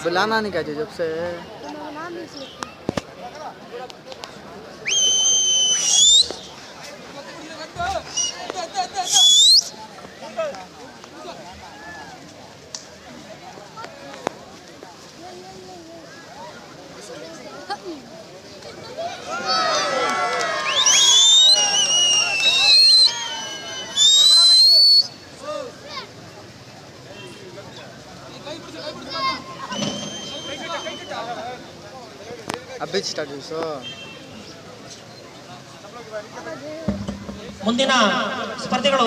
बुलाना नहीं कहते जब से। अभी स्टार्ट हुई सो ಮುಂದಿನ ಸ್ಪರ್ಧಿಗಳು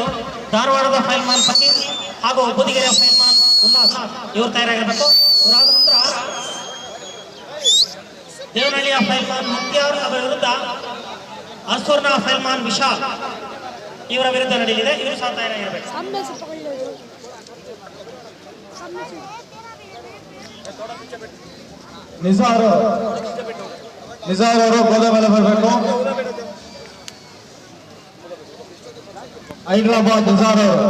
ಧಾರವಾಡದ ಫೈಲ್ಮಾನ್ ಫಕೀರ್ ಹಾಗೂ ಬೂದಿಗೆರೆಯ ಫೈಲ್ಮಾನ್ ಉಲ್ಲಾಸ್ ಇವರು ತಯಾರಾಗಿರಬೇಕು. ಇವರಾದ ನಂತರ ದೇವನಹಳ್ಳಿಯ ಫೈಲ್ಮಾನ್ ಮುಕ್ತಿಯಾರ್ ಅವರ ವಿರುದ್ಧ ಹಸೂರ್ನ ಫೈಲ್ಮಾನ್ ವಿಶಾಲ್ ಇವರ ವಿರುದ್ಧ ನಡೆಯಲಿದೆ. ಇವರು ಸಹ ತಯಾರಾಗಿರಬೇಕು. ನಿಜಾರ್ ಅವರು ಗೋದ ಮೇಲೆ ಬರಬೇಕು. ಹೈದರಾಬಾದ್ ನಿಜಾರ್ ಅವರು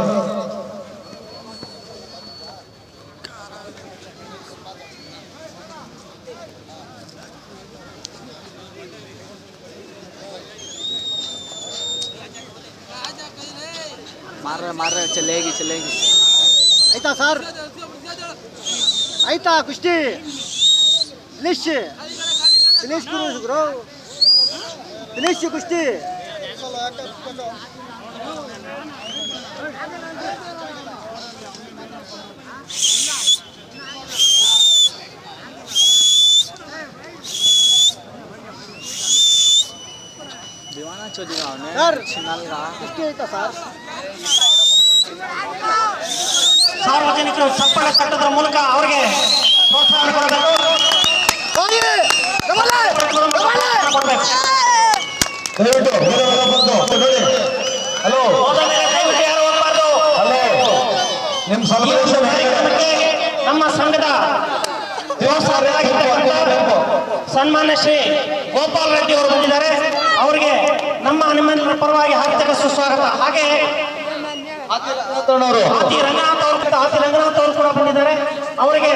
मार रहे चलेगी चलेगी आयता सर आयता कुश्ती फिनिश फिनिश ब्रो फिनिश कुश्ती दीवाना चोदिगा सर छिनालगा कुश्ती आयता सर ಸಾರ್ವಜನಿಕರು ಚಪ್ಪಳ ಕಟ್ಟೋದ್ರ ಮೂಲಕ ಅವರಿಗೆ ಪ್ರೋತ್ಸಾಹ ಕೊಡಬೇಕು. ಹಲೋ ನಮ್ಮ ಸಂಘದ ಸನ್ಮಾನ್ಯ ಶ್ರೀ ಗೋಪಾಲ್ ರೆಡ್ಡಿ ಅವರು ಬಂದಿದ್ದಾರೆ. ಅವರಿಗೆ ನಿಮ್ಮ ಪರವಾಗಿ ಹಾರ್ದಿಕ ಸುಸ್ವಾಗತ. ಹಾಗೆ ಹಾತಿ ರಂಗನಾಥ್ ಅವರು ಕೂಡ ಬಂದಿದ್ದಾರೆ. ಅವರಿಗೆ